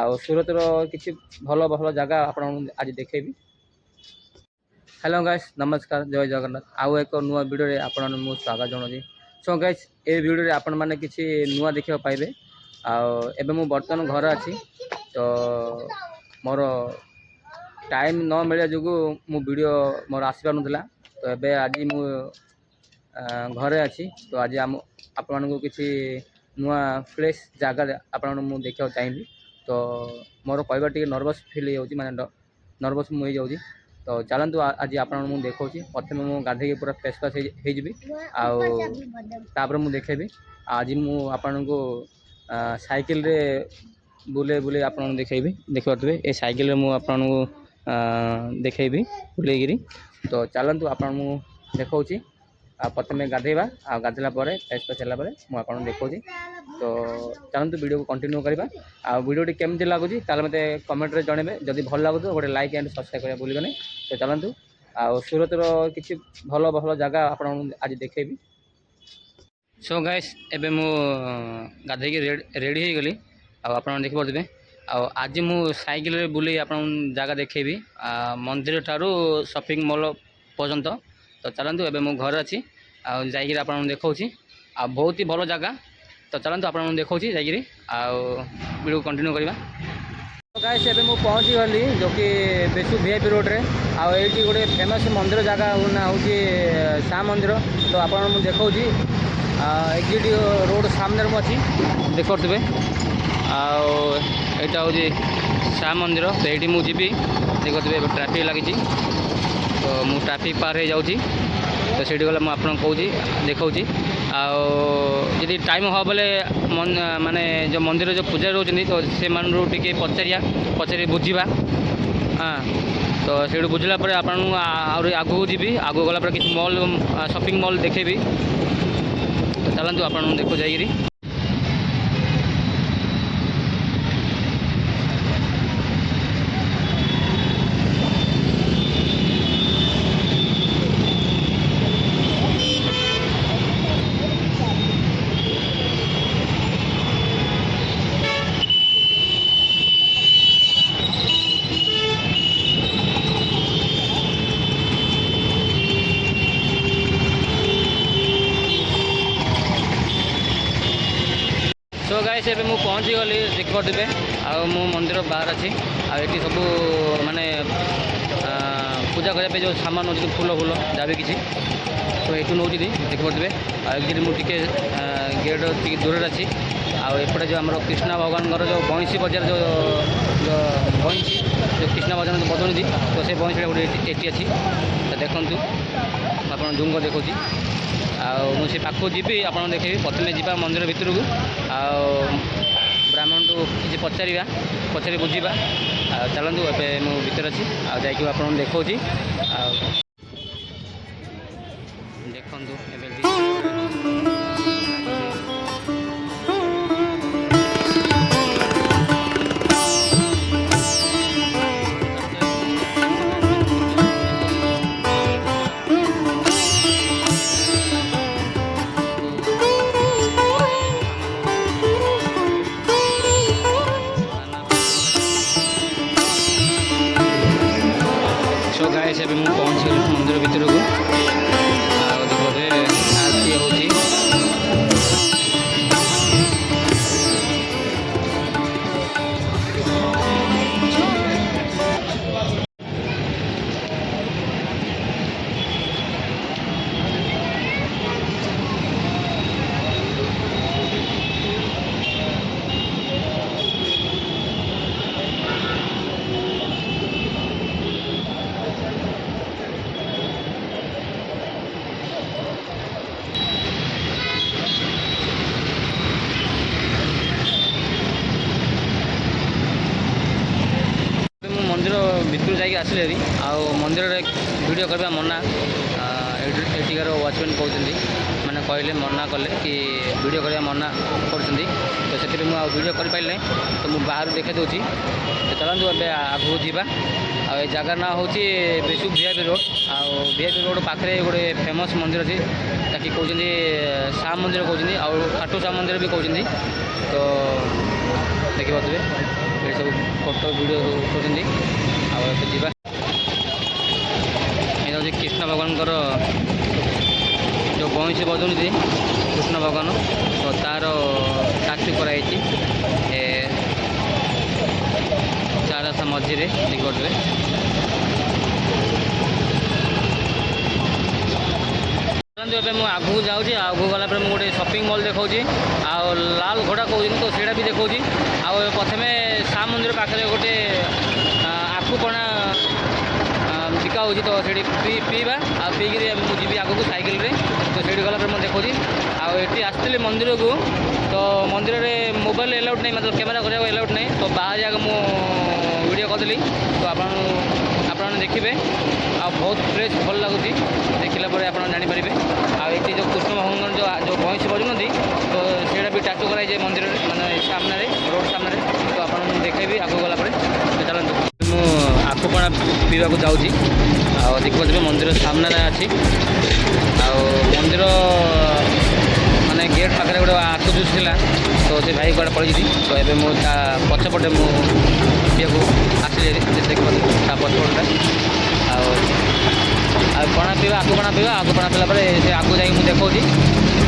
सुरतर किसी भल भल जगह आपन आज देखेबी। हेलो गाइस, नमस्कार, जय जगन्नाथ। आउ एक नुआ वीडियो रे आपन मु स्वागत जनाऊँ। सो गाइस, ए वीडियो रे आपन माने किसी नुआ देखा पाइबे। आबे मु बर्तमान घर अच्छी, तो मोर टाइम न मिले जो मु वीडियो मोर आसपार नाला। तो एबे आज मु घरे अच्छी, तो आज आपण को किसी नुआ फ्रेश जगह आपण मु देखा चाहिए। तो मोर कहवा टी नर्वस फिल हो माने नर्वस मुझे जाऊँगी। तो चलतु आज आपन मु देखा प्रथम मु गाधे पूरा फ्रेश फ्रेश आपर मु देखेबी। आज मु आपन को साइकिल रे बुले बुले आपन देखेबी। देख पारे ए साइकिल रे मु आपन को देखेबी बुलेगिरी। तो चलतु आपन मु देखा प्रथम गाधेबा गाधेला फ्रेश फ्रेश है मुझे देखा। तो चलतु वीडियो को कंटिन्यू करवा। वीडियो केमती लगुच मत कमेंट रे जनइबे। जदि भल लगुच गोटे लाइक एंड सब्सक्राइब करा भूल नहीं। तो चलतु सूरतर किसी भल भल जगह आपन आज देखेबी। सो गाइस, एबे मु गाधे रेडी हो गली। आप देखिपे आज मु साइकिल रे बुले आपन जगह देखेबी मंदिर ठारू शॉपिंग मॉल पर्यंत। तो चलतु एबे मु घर अच्छी जाइए आपन देखा बहुत ही भल जगह। तो चलतु आपन देखा जाइए वीडियो कंटिन्यू करवा। तो गाइस, एबे मु पहुँची गली जो कि बेसु वीआईपी रोड रे। आईटी गोटे फेमस मंदिर जगह ना हूँ श्याम मंदिर। तो आपन मु देखा एग्जिट रोड सामने अच्छी देखुए। आईटा हूँ श्याम मंदिर। तो ये मुझे देखुए ट्राफिक लगी। तो मु ट्राफिक पार हो जाऊँगी। तो से गला मुझे कहूँ देखा आदि टाइम हम बोले माने जो मंदिर जो पूजा रोचे तो से टे पचारि बुझा। हाँ, तो से बुझला आपन आगू जी आगू गला किसी मॉल शॉपिंग मॉल देखेबी। तो चलतु आपन देखो जाइए। तो गाइस, एबे मु पहुँची गली देखिपे। मु मंदिर बाहर अच्छी आठी सब माने पूजा करने जो सामान अच्छे फूल फूल जहाँ भी किसी। तो ये नौ देखिपे। एक्चुअली मुझे गेट दूर अच्छी। आपटे जो आम कृष्णा भगवान जो बंशी बजार जो बंशी जो कृष्णा भगवान बजाती तो से बंशी गोटे एटी अच्छी। तो देखु आप जूम कर देखा मुझे पाखु जी आप देखे। प्रथम जा मंदिर भितर को ब्राह्मण टू किसी पचारि बुझा। चलतु ए भर अच्छी जाकि आप देखा देखु। सो गाइस, एबे मु पहुँची गली मंदिर भितर को देखिए आरती होची। मंदिर भितर जाकि आसिले मंदिर वीडियो करवा मना। एटिकार वाचमैन कहते मैंने कहले मना कले कि वीडियो करवा मना कर। तो से वीडियो कर पारे तो मुझे बाहर देखा दूसरी। तो चलतु ए आगू जा जगार ना हूँ Bisu VIP road. VIP road पाखे गोटे फेमस मंदिर अच्छी ताकि कहते श्याम मंदिर कहते खाटू श्याम मंदिर भी कहते। तो ଦେଖିପାରୁଥିବେ ଏଠି ସବୁ ଫଟୋ ଭିଡ଼ିଓ କରୁଛନ୍ତି। ଆଉ ଏବେ ଯିବା, ଏଇଟା ହେଉଛି କୃଷ୍ଣ ଭଗବାନଙ୍କର ଯେଉଁ ବଇଁଶୀ ବଜୁଛନ୍ତି କୃଷ୍ଣ ଭଗବାନ, ତ ତା'ର ଷ୍ଟାଚୁ କରାଯାଇଛି ଚାର ରାସ୍ତା ମଝିରେ ଦେଖିପାରୁଥିବେ। ଏବେ ମୁଁ ଆଗକୁ ଯାଉଛି, ଆଗକୁ ଗଲା ପରେ ମୁଁ ଗୋଟେ ସପିଂ ମଲ୍ ଦେଖାଉଛି, ଆଉ ଲାଲ ଘୋଡ଼ା କହୁଛନ୍ତି ତ ସେଇଟା ବି ଦେଖାଉଛି। ଆଉ ପ୍ରଥମେ ସାମ ମନ୍ଦିର ପାଖରେ ଗୋଟେ ଆଖୁପଣା ବିକା ହେଉଛି, ତ ସେଇଠି ପିଇବା, ଆଉ ପିଇକିରି ମୁଁ ଯିବି ଆଗକୁ ସାଇକେଲରେ। ତ ସେଇଠି ଗଲା ପରେ ମୁଁ ଦେଖାଉଛି। ଆଉ ଏଠି ଆସିଥିଲି ମନ୍ଦିରକୁ, ତ ମନ୍ଦିରରେ ମୋବାଇଲ ଏଲାଉଡ଼ ନାହିଁ, मतलब କ୍ୟାମେରା କରିବାକୁ ଏଲାଉଡ଼ ନାହିଁ, ତ ବାହାରେ ଆଗ ମୁଁ ଭିଡ଼ିଓ କରିଦେଲି। ତ ଆପଣମାନେ ଦେଖିବେ, ଆଉ ବହୁତ ଫ୍ରେଶ୍ ଭଲ ଲାଗୁଛି, ଦେଖିଲା ପରେ ଆପଣ ଜାଣିପାରିବେ। ଆଉ ଏଠି ଯେଉଁ କୃଷ୍ଣ ଭଗବାନଙ୍କର ଯେଉଁ ବଇଁଶୀ ବଜୁଛନ୍ତି, ତ ସେଇଟା ବି ଟାଟୁ କରାଯାଇଛି ମନ୍ଦିରରେ, ମାନେ ସାମ୍ନାରେ, ରୋଡ଼ ସାମ୍ନାରେ। ତ ଆପଣଙ୍କୁ ଦେଖେଇବି ଆଗକୁ ଗଲା ପରେ। ଚାଲନ୍ତୁ, ମୁଁ ଆଖୁପଣା ପିଇବାକୁ ଯାଉଛି। ଆଉ ଦେଖିପାରୁଥିବେ ମନ୍ଦିର ସାମ୍ନାରେ ଅଛି। ଆଉ ମନ୍ଦିର ମାନେ ଗେଟ୍ ପାଖରେ ଗୋଟେ ଆଖୁ ଜୁସ୍ ଥିଲା, ତ ସେ ଭାଇ କୁଆଡ଼େ ପଳେଇଛି। ତ ଏବେ ମୁଁ ତା ପଛପଟେ ମୁଁ ପିଇବାକୁ ଆସିଲି, ଦେଖିପାରୁଥିବେ ତା ପଛପଟଟା। ଆଉ ପଣା ପିଇବା, ଆଖୁପଣା ପିଲା ପରେ ସେ ଆଗକୁ ଯାଇକି ମୁଁ ଦେଖାଉଛି।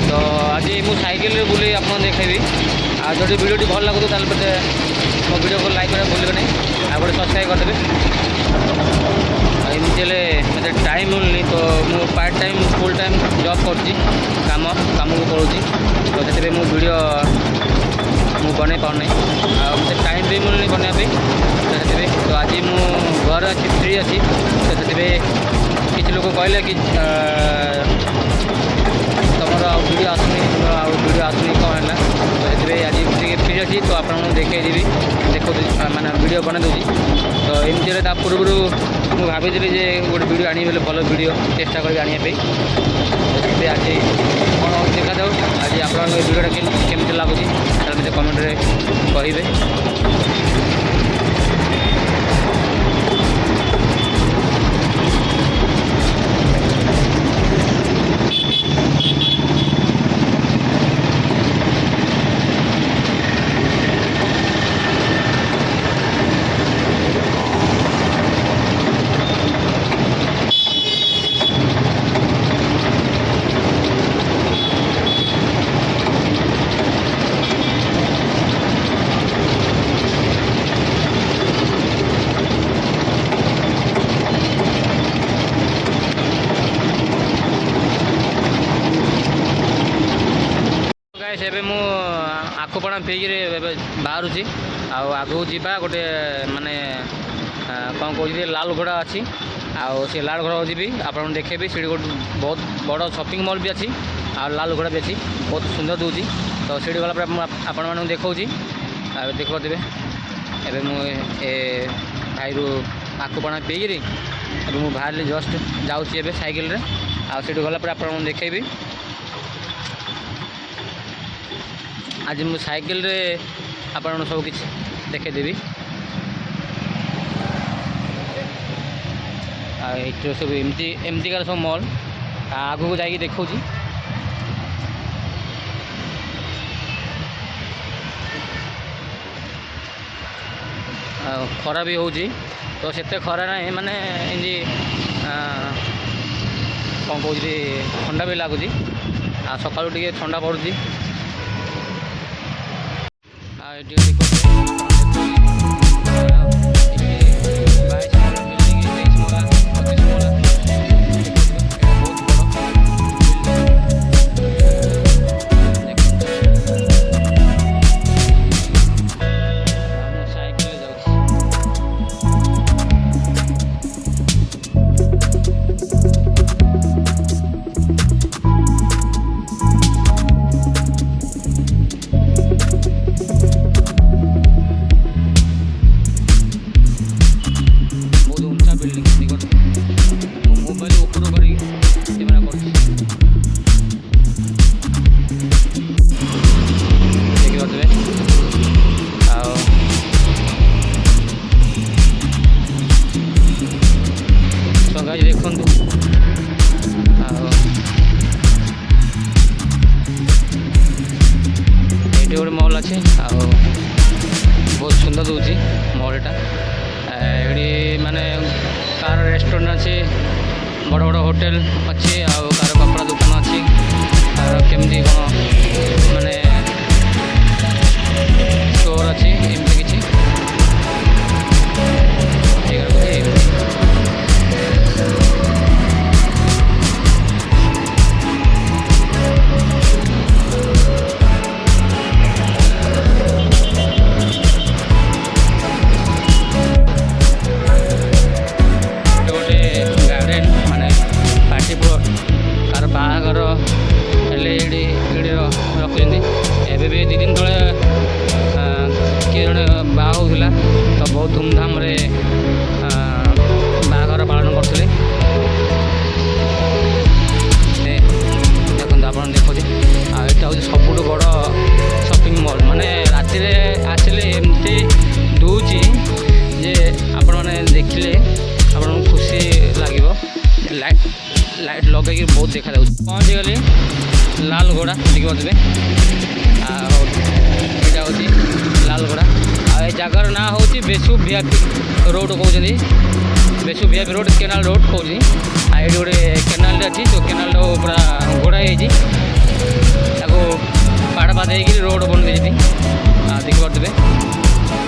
ତ ଆଜି ମୁଁ ସାଇକେଲରେ ବୁଲି ଆପଣଙ୍କୁ ଦେଖେଇବି। ଆଉ ଯଦି ଭିଡ଼ିଓଟି ଭଲ ଲାଗୁଥିବ ତାହେଲେ ମୋତେ ମୋ ଭିଡ଼ିଓକୁ ଲାଇକ୍ କରିବାକୁ ଭୁଲିବେ ନାହିଁ, ଆଉ ଗୋଟେ ସବସ୍କ୍ରାଇବ୍ କରିଦେବେ। ଆଉ ଏମିତି ହେଲେ ମୋତେ ଟାଇମ୍ ମିଳୁନି, ତ ମୁଁ part time full time job କରୁଛି, କାମକୁ ପଳାଉଛି, ତ ସେଥିପାଇଁ ମୁଁ ଭିଡ଼ିଓ ମୁଁ ବନେଇ ପାରୁନାହିଁ। ଆଉ ମୋତେ ଟାଇମ୍ ବି ମିଳୁନି ବନେଇବା ପାଇଁ, ତ ସେଥିପାଇଁ। ତ ଆଜି ମୁଁ ଘରେ ଅଛି, ଫ୍ରି ଅଛି, ତ ସେଥିପାଇଁ କିଛି ଲୋକ କହିଲେ କି ତମର ଆଉ ଭିଡ଼ିଓ ଆସୁନି କ'ଣ ହେଲା, ତ ସେଥିପାଇଁ ଆଜି ଟିକେ ଫ୍ରି ଅଛି, ତ ଆପଣଙ୍କୁ ଦେଖେଇଦେବି, ମାନେ ଭିଡ଼ିଓ ବନେଇ ଦେଉଛି। ତ ଏମିତି ହେଲେ ତା ପୂର୍ବରୁ ମୁଁ ଭାବିଥିଲି ଯେ ଗୋଟେ ଭିଡ଼ିଓ ଆଣିବି ବୋଲି, ଭଲ ଭିଡ଼ିଓ ଚେଷ୍ଟା କରିବି ଆଣିବା ପାଇଁ। ସେଥିପାଇଁ ଆଜି କ'ଣ ଦେଖାଯାଉ, ଆଜି ଆପଣଙ୍କ ଏ ଭିଡ଼ିଓଟା କେମିତି ଲାଗୁଛି ତାହେଲେ ମୋତେ କମେଣ୍ଟରେ କହିବେ। ଏବେ ମୁଁ ଆଖୁପଣା ପିଇକିରି ଏବେ ବାହାରୁଛି। ଆଉ ଆଗକୁ ଯିବା, ଗୋଟେ ମାନେ କ'ଣ କହୁଛି, ଲାଲ ଘୋଡ଼ା ଅଛି। ଆଉ ସେ ଲାଲ ଘୋଡ଼ା ଯିବି, ଆପଣଙ୍କୁ ଦେଖେଇବି। ସେଇଠି ଗୋଟେ ବହୁତ ବଡ଼ ସପିଂ ମଲ୍ ବି ଅଛି, ଆଉ ଲାଲ ଘୋଡ଼ା ବି ଅଛି, ବହୁତ ସୁନ୍ଦର ଦେଉଛି। ତ ସେଇଠି ଗଲା ପରେ ମୁଁ ଆପଣମାନଙ୍କୁ ଦେଖାଉଛି। ଆଉ ଦେଖିପାରୁଥିବେ ଏବେ ମୁଁ ଏ ଭାଇରୁ ଆଖୁପଣା ପିଇକିରି ଏବେ ମୁଁ ବାହାରିଲି, ଜଷ୍ଟ ଯାଉଛି ଏବେ ସାଇକେଲରେ। ଆଉ ସେଇଠି ଗଲା ପରେ ଆପଣଙ୍କୁ ଦେଖେଇବି। ଆଜି ମୁଁ ସାଇକେଲରେ ଆପଣଙ୍କୁ ସବୁ କିଛି ଦେଖେଇଦେବି। ଆଉ ଏଇଠି ସବୁ ଏମିତିକାର ସବୁ ମଲ୍, ଆଗକୁ ଯାଇକି ଦେଖାଉଛି। ଆଉ ଖରା ବି ହେଉଛି, ତ ସେତେ ଖରା ନାହିଁ, ମାନେ ଏମିତି କ'ଣ କହୁଛି, ଥଣ୍ଡା ବି ଲାଗୁଛି। ଆଉ ସକାଳୁ ଟିକେ ଥଣ୍ଡା ପଡ଼ୁଛି। ଆଉ ଏଠି ଗୋଟେ ମଲ୍ ଅଛି। ଆଉ ଗନ୍ଧ ଦେଉଛି ମଲ୍ଟା। ଏଠି ମାନେ କାହାର ରେଷ୍ଟୁରାଣ୍ଟ ଅଛି, ବଡ଼ ବଡ଼ ହୋଟେଲ ଅଛି, ଆଉ କାହାର କପଡ଼ା ଦୋକାନ ଅଛି, କାହାର କେମିତି କ'ଣ ମାନେ ଷ୍ଟୋର୍ ଅଛି, ଏମିତି କିଛି ବାହାଘର ହେଲେ ଏଇଠି ରଖୁଛନ୍ତି। ଏବେ ବି 2 ଦିନ ତଳେ କିଏ ଜଣେ ବାହା ହେଉଥିଲା, ତ ବହୁତ ଧୁମଧାମରେ ବାହାଘର ପାଳନ କରୁଥିଲେ। ଦେଖନ୍ତୁ ଆପଣ ଦେଖୁଛି, ଆଉ ଏଇଟା ହେଉଛି ସବୁଠୁ ବଡ଼ ସପିଂ ମଲ୍। ମାନେ ରାତିରେ ଆସିଲେ ଏମିତି ଦେଉଛି ଯେ ଆପଣମାନେ ଦେଖିଲେ ଆପଣଙ୍କୁ ଖୁସି ଲାଗିବ। ଲାଇଟ୍ ଲଗେଇକି ବହୁତ ଦେଖାଯାଉଛି। ପହଞ୍ଚିଗଲି ଲାଲଗୋଡ଼ା, ଦେଖିପାରୁଥିବେ। ଆଉ ଏଇଟା ହେଉଛି ଲାଲଗୋଡ଼ା। ଆଉ ଏ ଜାଗାର ନାଁ ହେଉଛି ବେସୁ ଭିଆଇପି ରୋଡ଼ କହୁଛନ୍ତି। ବେସୁ ଭିଆଇପି ରୋଡ଼, କେନାଲ ରୋଡ଼ କହୁଛି। ଆଉ ଏଇଠି ଗୋଟେ କେନାଲଟେ ଅଛି, ତ କେନାଲଟା ପୁରା ଘୋଡ଼ା ହେଇଯାଇଛି, ତାକୁ ପାଡ଼ ପାଦ ହେଇକି ରୋଡ଼ ବନେଇ ଦେଇଛି। ଆଉ ଦେଖିପାରୁଥିବେ,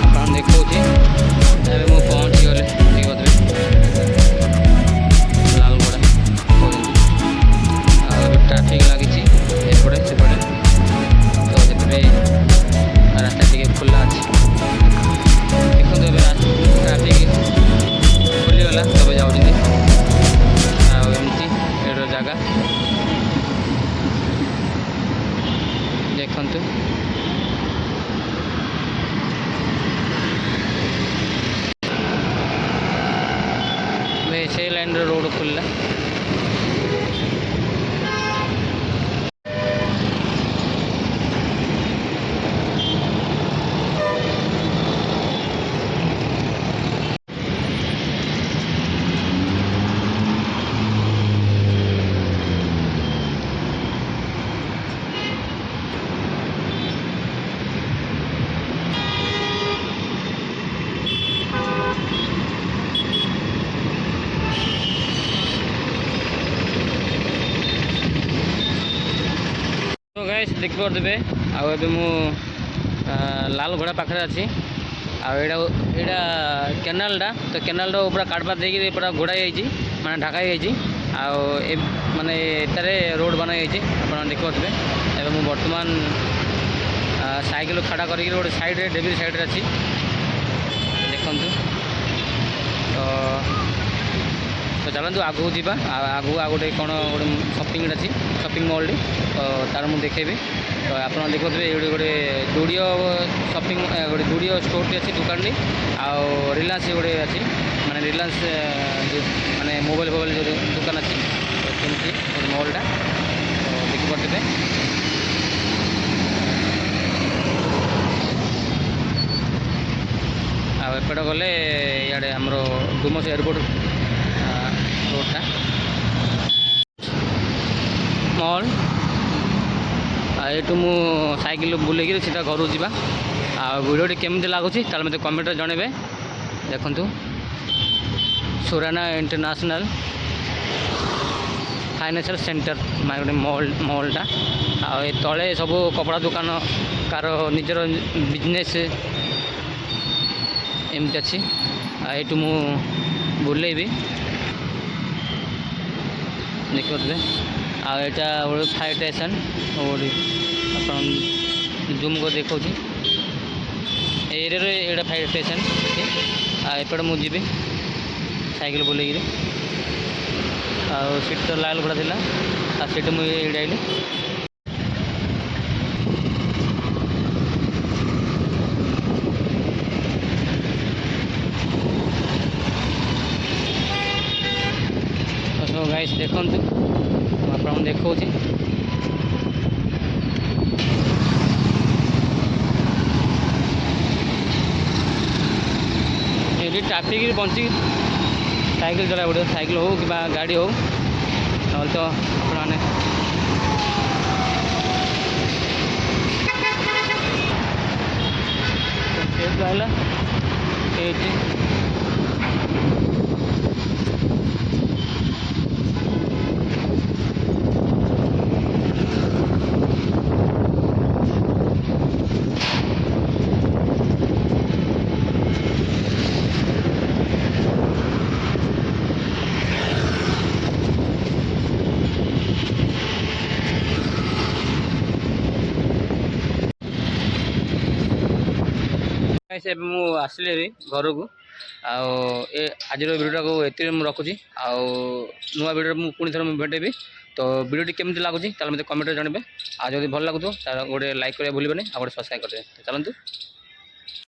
ଆପଣ ଦେଖାଉଛି। ଏବେ ମୁଁ ପହଞ୍ଚିଗଲି, ଦେଖିପାରୁଥିବେ ଲାଲଗୋଡ଼ା କହୁଛନ୍ତି। ଆଉ ଏବେ ଟ୍ରାଫିକ୍ ଲାଗିଛି ଏପଟେ ସେପଟେ, ତ ସେଥିପାଇଁ ରାସ୍ତା ଟିକେ ଖୋଲା ଅଛି। ଦେଖନ୍ତୁ ଏବେ ଟ୍ରାଫିକ୍ ଖୋଲିଗଲା, ତବେ ଯାଉଛନ୍ତି। ଆଉ ଏମିତି ଏଇଟା ଜାଗା ଦେଖନ୍ତୁ। ସେଇ ଲାଇନ୍ରେ ରୋଡ଼ ଖୋଲିଲା। ତ ଗାଇସ୍ ଦେଖିପାରୁଥିବେ, ଆଉ ଏବେ ମୁଁ ଲାଲଗୋଡ଼ା ପାଖରେ ଅଛି। ଆଉ ଏଇଟା କେନାଲଟା, ତ କେନାଲଟା ପୁରା କାଟବା ଦେଇକି ପୁରା ଘୋଡ଼ା ହେଇଯାଇଛି, ମାନେ ଢାକା ହେଇଯାଇଛି। ଆଉ ମାନେ ଏଠାରେ ରୋଡ଼ ବନା ହେଇଯାଇଛି, ଆପଣ ଦେଖିପାରୁଥିବେ। ଏବେ ମୁଁ ବର୍ତ୍ତମାନ ସାଇକେଲ ଖଡ଼ା କରିକି ଗୋଟେ ସାଇଡ଼୍ରେ ଡେବିରି ସାଇଡ଼୍ରେ ଅଛି, ଦେଖନ୍ତୁ। ତ ଚାଲନ୍ତୁ ଆଗକୁ ଯିବା। ଆଉ ଆଗକୁ ଆଉ ଗୋଟେ କ'ଣ ଗୋଟେ ସପିଂ ଅଛି, ସପିଂ ମଲ୍ଟି, ତ ତା'ର ମୁଁ ଦେଖେଇବି। ତ ଆପଣ ଦେଖୁଥିବେ ଏଇଠି ଗୋଟେ ଜୁଡ଼ିଓ ସପିଂ, ଗୋଟେ ଜୁଡ଼ିଓ ଷ୍ଟୋର୍ଟି ଅଛି, ଦୋକାନଟି। ଆଉ ରିଲାଏନ୍ସ ଗୋଟେ ଅଛି, ମାନେ ରିଲାଏନ୍ସ ମାନେ ମୋବାଇଲ୍ ଯେଉଁ ଦୋକାନ ଅଛି, ତ ସେମିତି ଗୋଟେ ମଲ୍ଟା, ତ ଦେଖିପାରୁଥିବେ। ଆଉ ଏପଟେ ଗଲେ ଇଆଡ଼େ ଆମର ଡୁମସ ଏୟାରପୋର୍ଟ ରୋଡ଼ଟା ମଲ୍। ଆଉ ଏଇଠୁ ମୁଁ ସାଇକେଲ ବୁଲେଇକିରି ସିଧା ଘରକୁ ଯିବା। ଆଉ ଭିଡ଼ିଓଟି କେମିତି ଲାଗୁଛି ତାହେଲେ ମୋତେ କମେଣ୍ଟରେ ଜଣାଇବେ। ଦେଖନ୍ତୁ ସୁରାନା ଇଣ୍ଟରନ୍ୟାସନାଲ ଫାଇନାନ୍ସିଆଲ ସେଣ୍ଟର, ମାନେ ଗୋଟେ ମଲ୍ଟା। ଆଉ ଏ ତଳେ ସବୁ କପଡ଼ା ଦୋକାନ, କାହାର ନିଜର ବିଜନେସ୍ ଏମିତି ଅଛି। ଆଉ ଏଇଠୁ ମୁଁ ବୁଲେଇବି, ଦେଖିପାରୁଥିବେ। ଆଉ ଏଇଟା ଗୋଟେ ଫାୟାର ଷ୍ଟେସନ୍, ଗୋଟେ ଆପଣ ଜୁମ୍ କରି ଦେଖାଉଛି। এই ଏରିଆରେ ଏଇଟା ଫାୟାର ଷ୍ଟେସନ୍ ଅଛି। ଆଉ ଏପଟେ ମୁଁ ଯିବି ସାଇକେଲ ବୁଲେଇକିରି। ଆଉ ସେଠି ତ ଲାଲଗୋଡ଼ା ଥିଲା, ଆଉ ସେଠି ମୁଁ ଏଇଠି ଆଇଲି। ଗାଇସ୍ ଦେଖନ୍ତୁ, ମୁଁ ଆପଣଙ୍କୁ ଦେଖାଉଛି। ଏଠି ଟ୍ରାଫିକ୍ରେ ବଞ୍ଚିକି ସାଇକେଲ ଚଲାଇବାକୁ ପଡ଼ିବ, ସାଇକେଲ ହେଉ କିମ୍ବା ଗାଡ଼ି ହେଉ, ନହେଲେ ତ ଆପଣମାନେ ରହିଲା। ଗାଇସ୍ ଏବେ ମୁଁ ଆସିଲି ହେରି ଘରକୁ ଆଉ ଏ ଆଜିର ଭିଡ଼ିଓଟାକୁ ଏତିକି ମୁଁ ରଖୁଛି ଆଉ ନୂଆ ଭିଡ଼ିଓରେ ମୁଁ ପୁଣି ଥରେ ମୁଁ ଭେଟେଇବି ତ ଭିଡ଼ିଓଟି କେମିତି ଲାଗୁଛି ତାହେଲେ ମୋତେ କମେଣ୍ଟରେ ଜାଣିବେ ଆଉ ଯଦି ଭଲ ଲାଗୁଥିବ ତାହେଲେ ଗୋଟେ ଲାଇକ୍ କରିବା ଭୁଲିବେନି ଆଉ ଗୋଟେ ସବସ୍କ୍ରାଇବ୍ କରିଦେବେ ଚାଲନ୍ତୁ।